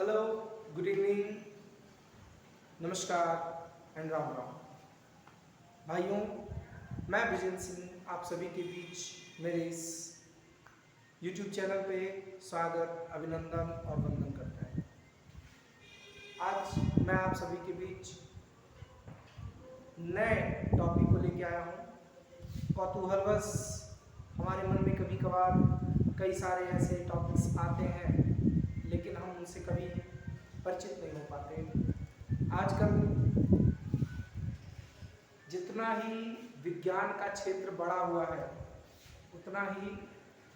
Hello, good evening, नमस्कार and Ram Ram. भाइयों, मैं विजेंद्र सिंह आप सभी के बीच मेरे इस यूट्यूब चैनल पे स्वागत, अभिनंदन और वंदन करता है। आज मैं आप सभी के बीच नए टॉपिक को लेके आया हूँ। कौतूहलवश हमारे मन में कभी कभार कई सारे ऐसे टॉपिक्स आते हैं, लेकिन हम उनसे कभी परिचित नहीं हो पाते। आजकल जितना ही विज्ञान का क्षेत्र बढ़ा हुआ है, उतना ही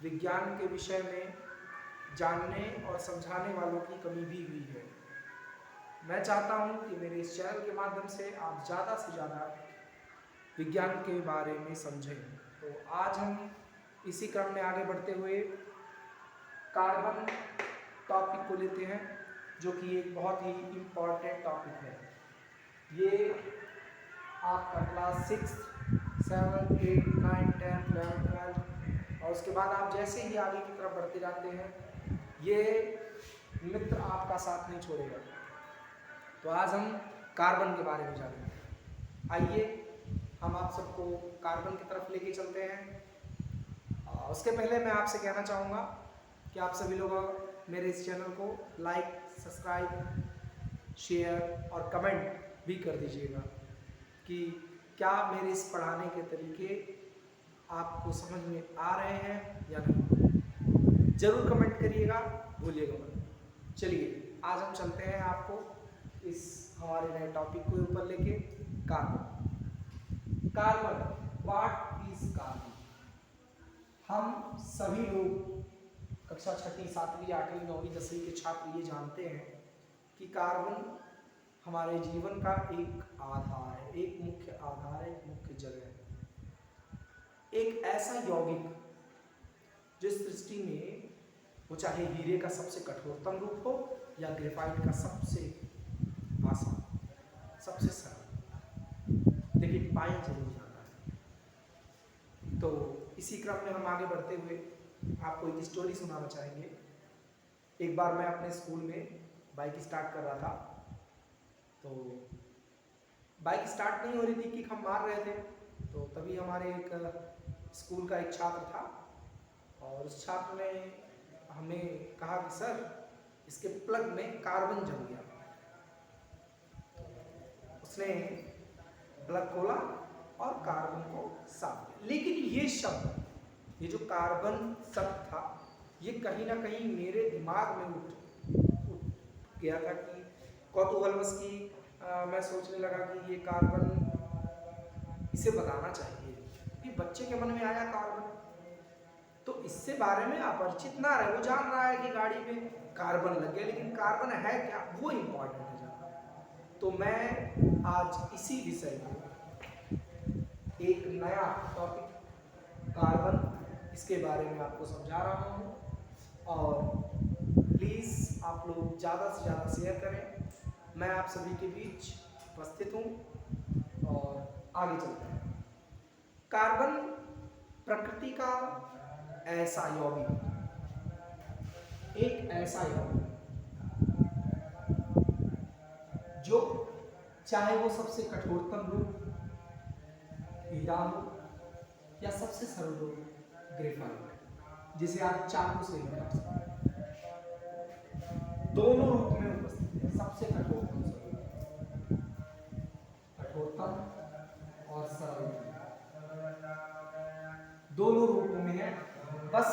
विज्ञान के विषय में जानने और समझाने वालों की कमी भी हुई है। मैं चाहता हूं कि मेरे इस चैनल के माध्यम से आप ज़्यादा से ज़्यादा विज्ञान के बारे में समझें। तो आज हम इसी क्रम में आगे बढ़ते हुए कार्बन टॉपिक को लेते हैं, जो कि एक बहुत ही इम्पॉर्टेंट टॉपिक है। ये आपका क्लास 6, 7, 8, 9, 10, 11, 12 और उसके बाद आप जैसे ही आगे की तरफ बढ़ते जाते हैं, ये मित्र आपका साथ नहीं छोड़ेगा। तो आज हम कार्बन के बारे में जानेंगे। आइए हम आप सबको कार्बन की तरफ लेके चलते हैं। उसके पहले मैं आपसे कहना चाहूँगा कि आप सभी लोग मेरे इस चैनल को लाइक, सब्सक्राइब, शेयर और कमेंट भी कर दीजिएगा कि क्या मेरे इस पढ़ाने के तरीके आपको समझ में आ रहे हैं या नहीं। ज़रूर कमेंट करिएगा, भूलिएगा मत। चलिए आज हम चलते हैं आपको इस हमारे नए टॉपिक को ऊपर लेके। Carbon, what is carbon. हम सभी लोग कक्षा 6ठी, 7वीं, 8वीं, 9वीं, 10वीं के छात्र ये जानते हैं कि कार्बन हमारे जीवन का एक आधार है, एक मुख्य आधार है, एक मुख्य जगह है। एक ऐसा यौगिक जिस सृष्टि में वो चाहे हीरे का सबसे कठोरतम रूप हो या ग्रेफाइट का सबसे आसान, सबसे सरल, लेकिन पाया जरूर जाता है। तो इसी क्रम में हम आगे बढ़ते हुए आपको एक स्टोरी सुनाना चाहेंगे। एक बार मैं अपने स्कूल में बाइक स्टार्ट कर रहा था, तो बाइक स्टार्ट नहीं हो रही थी, किक हम मार रहे थे। तो तभी हमारे एक स्कूल का एक छात्र था और उस छात्र ने हमें कहा कि सर, इसके प्लग में कार्बन जम गया। उसने प्लग खोला और कार्बन को साफ किया। लेकिन ये शब्द, ये जो कार्बन शब्द था, ये कहीं ना कहीं मेरे दिमाग में उठ गया था कि कौतूहलवश की मैं सोचने लगा कि ये कार्बन, इसे बताना चाहिए कि बच्चे के मन में आया कार्बन, तो इससे बारे में अपरिचित ना रहे। वो जान रहा है कि गाड़ी में कार्बन लग गया, लेकिन कार्बन है क्या, वो इम्पोर्टेंट है जानना। तो मैं आज इसी विषय को, एक नया टॉपिक कार्बन, इसके बारे में आपको समझा रहा हूँ। और प्लीज़ आप लोग ज़्यादा से ज़्यादा शेयर करें। मैं आप सभी के बीच उपस्थित हूँ और आगे चलते हैं। कार्बन प्रकृति का ऐसा यौगिक, एक ऐसा यौगिक जो चाहे वो सबसे कठोरतम रूप हीरा हो या सबसे सरल रूप ग्रेफाइट, जिसे आप चाकू से भी काट सकते हैं, दोनों रूप में उपस्थित है। सबसे कठोरतम और सरल, दोनों रूपों में है। बस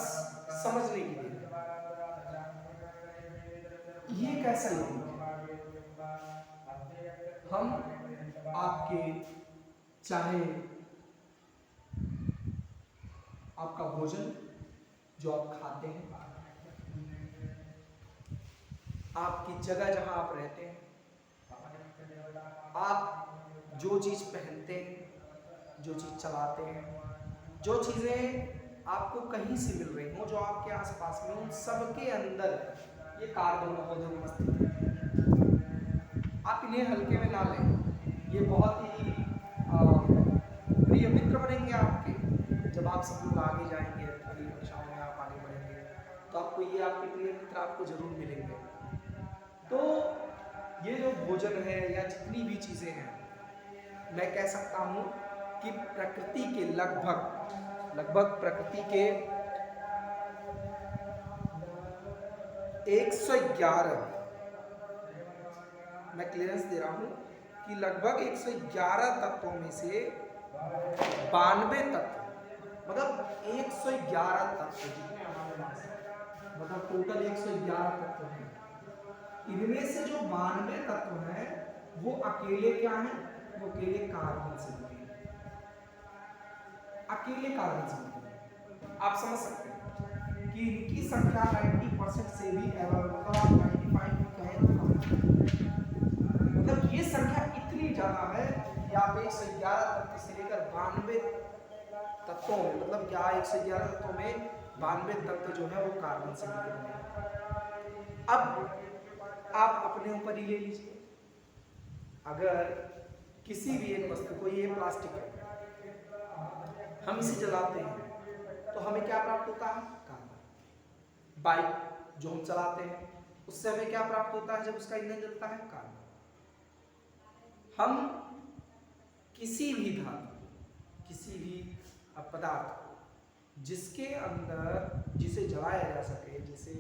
समझने के लिए ये कैसा यौगिक है। हम आपके, चाहे आपका भोजन जो आप खाते हैं, आपकी जगह जहां आप रहते हैं, आप जो चीज़ पहनते हैं, जो चीज़ चलाते हैं, जो चीज़ें आपको कहीं से मिल रही हो, जो आपके आसपास में, उन सब के अंदर ये कार्बन महोदय उपस्थित है। आप इन्हें हल्के में ना लें, ये बहुत ही प्रिय मित्र बनेंगे आपके। जब आप सब लोग आगे जाएंगे, अगली कक्षाओं में आप आगे बढ़ेंगे, तो आपको ये आपके प्रिय मित्र आपको जरूर मिलेंगे। तो ये जो भोजन है या जितनी भी चीज़ें हैं, मैं कह सकता हूँ कि प्रकृति के लगभग प्रकृति के 111, मैं क्लियरेंस दे रहा हूँ कि लगभग 111 तत्वों में से 92 तत्व, मतलब 111 तत्व जितने हमारे पास हैं, मतलब टोटल 111 तत्व हैं, इनमें से जो 92 तत्व हैं वो अकेले क्या हैं? वो अकेले कार्बन से बने हैं, अकेले कार्बन से बने हैं। आप समझ सकते हैं कि इनकी संख्या 90% से भी एवं, मतलब आप 95 भी कहें तो कम, मतलब ये संख्या इतनी ज्यादा है कि आप 111 तत्व से लेकर 92 तत्वों में, मतलब क्या 111 तत्वों में 92 तत्व जो है वो कार्बन से मिलकर बने हैं। अब आप अपने ऊपर ही ले लीजिए, अगर किसी भी एक वस्तु को, ये प्लास्टिक है, हम इसे जलाते हैं तो हमें क्या प्राप्त होता है? कार्बन। बाइक जो हम चलाते हैं उससे हमें क्या प्राप्त होता है जब उसका ईंधन जलता है? कार्बन। हम किसी भी धातु, किसी भी पदार्थ को जिसके अंदर, जिसे जलाया जा सके, जिसे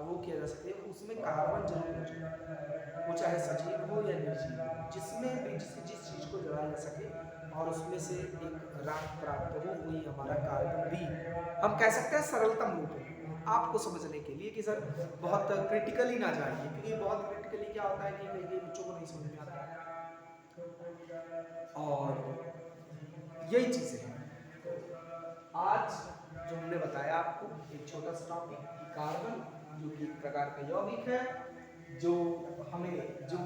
वो किया जा सके, उसमें कार्बन जरूर हो जाए, वो चाहे सजीव हो या निर्जीव, जिसमें भी जिस चीज को जलाया जा सके और उसमें से एक राख प्राप्त हो, वही हमारा कार्बन भी, हम कह सकते हैं सरलतम रूप में आपको समझने के लिए कि सर बहुत क्रिटिकली ना जाइए, क्योंकि बहुत क्रिटिकली क्या होता है कि कई बच्चों को नहीं समझ में आता है, और यही चीजें हैं। आज जो हमने बताया आपको एक छोटा सा टॉपिक कि कार्बन जो कि एक प्रकार का यौगिक है, जो हमें, जो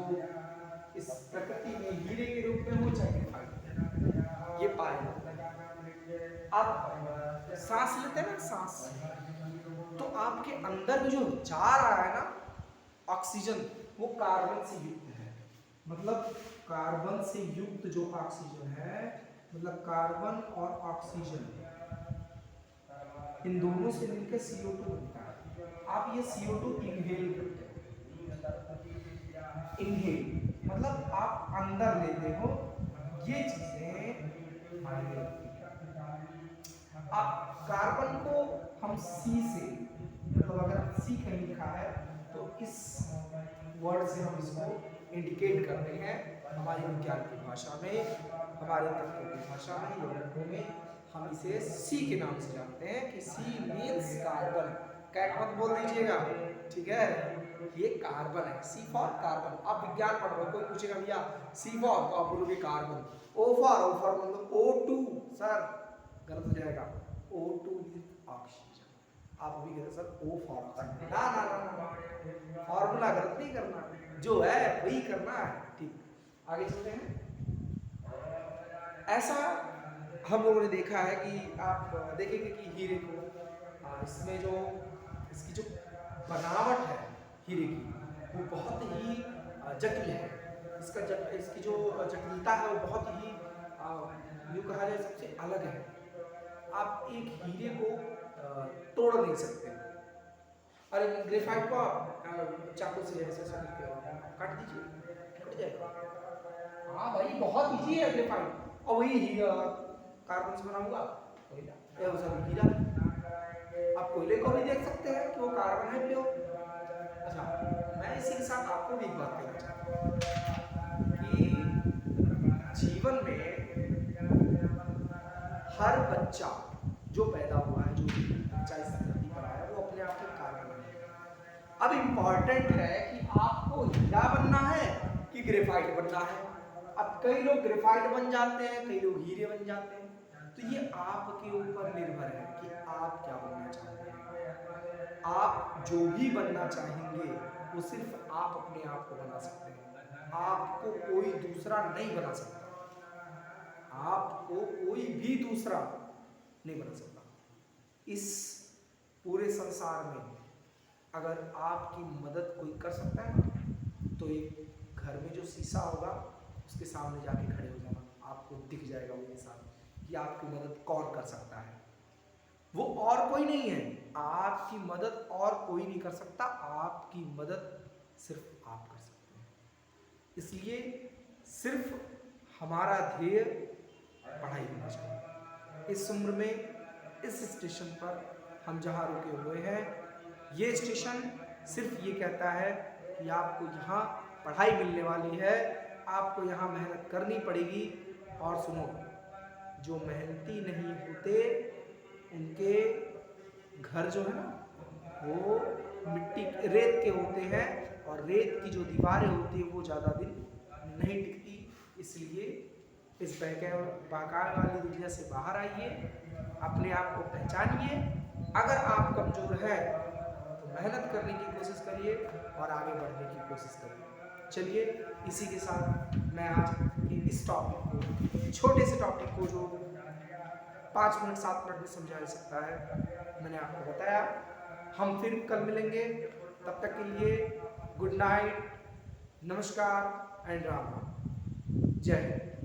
इस प्रकृति में हीरे के रूप में हो चाहे ग्रेफाइट, ये पाया जाता है। आप सांस लेते हैं ना, सांस, तो आपके अंदर में जो जा रहा है ना ऑक्सीजन, वो कार्बन से युक्त है, मतलब कार्बन से युक्त जो ऑक्सीजन है, मतलब कार्बन और ऑक्सीजन इन दोनों से मिलकर CO2 बनता है। आप ये CO2 इनहेल करते हो, इनहेल मतलब आप अंदर लेते हो, ये चीजें मायने रखती हैं। आप कार्बन को हम C से, मतलब अगर C कहीं लिखा है तो इस वर्ड से हम इसको इंडिकेट करते हैं हमारी विज्ञान की भाषा में, हमारे तत्वों की भाषा में, यौगिकों में हम इसे C के नाम से जानते हैं कि C मीन्स कार्बन। कैट मत बोल दीजिएगा, ठीक है? ये कार्बन है, C फॉर कार्बन। आप विज्ञान पढ़ रहे हो, कोई पूछेगा भैया C फॉर, तो आप बोलोगे कार्बन। O फॉर मतलब O2, सर गलत हो जाएगा, O2 मीन्स ऑक्सीजन। आप अभी कहते सर O फॉर, ना ना ना ना, फॉर्मूला गलत नहीं करना, जो है वही करना है, ठीक। आगे चलते हैं। ऐसा हम लोगों ने देखा है कि आप देखेंगे कि हीरे को, इसमें जो इसकी जो बनावट है हीरे की, वो बहुत ही जटिल है। इसकी जो जटिलता है वो बहुत ही यूँ कहा जाए सबसे अलग है। आप एक हीरे को तोड़ नहीं सकते। अरे ग्रेफाइट को आप चाकू से ऐसे काट दीजिए, कट जाएगा। हाँ भाई बहुत इजी है ग्रेफाइट, और वही कार्बन से बना हुआ कोयला, हीरा। आप कोयले को भी देख सकते हैं कि वो कार्बन है प्योर। अच्छा, मैं इसी के साथ आपको भी एक बात कहना चाहता हूँ कि जीवन में हर बच्चा जो पैदा हुआ है, जो बच्चा इस धरती पर आया, वो अपने आप में कार्बन है। अब इम्पॉर्टेंट है कि आपको हीरा बनना है कि ग्रेफाइट बनना है। अब कई लोग ग्रेफाइट बन जाते हैं, कई लोग हीरे बन जाते हैं, तो ये आपके ऊपर निर्भर है कि आप क्या बनना चाहते हैं। आप जो भी बनना चाहेंगे वो सिर्फ आप अपने आप को बना सकते हैं, आपको कोई दूसरा नहीं बना सकता, आपको कोई भी दूसरा नहीं बना सकता। इस पूरे संसार में अगर आपकी मदद कोई कर सकता है ना, तो एक घर में जो शीशा होगा उसके सामने जाके खड़े हो जाना, आपको दिख जाएगा वो इंसान कि आपकी मदद कौन कर सकता है। वो और कोई नहीं है, आपकी मदद और कोई नहीं कर सकता, आपकी मदद सिर्फ आप कर सकते हैं। इसलिए सिर्फ हमारा ध्येय पढ़ाई होना चाहिए। इस उम्र में इस स्टेशन पर हम जहाँ रुके हुए हैं, ये स्टेशन सिर्फ ये कहता है कि आपको यहाँ पढ़ाई मिलने वाली है, आपको यहाँ मेहनत करनी पड़ेगी। और सुनो, जो मेहनती नहीं होते उनके घर जो है ना वो मिट्टी रेत के होते हैं, और रेत की जो दीवारें होती है वो ज़्यादा दिन नहीं टिकती। इसलिए इस बहकावे वाली दुनिया से बाहर आइए, अपने आप को पहचानिए। अगर आप कमज़ोर है तो मेहनत करने की कोशिश करिए और आगे बढ़ने की कोशिश करिए। चलिए, इसी के साथ मैं आज के इस टॉपिक को, छोटे से टॉपिक को जो 5 मिनट 7 मिनट में समझा जा सकता है, मैंने आपको बताया। हम फिर कल मिलेंगे, तब तक के लिए गुड नाइट, नमस्कार एंड राम राम। जय हिंद।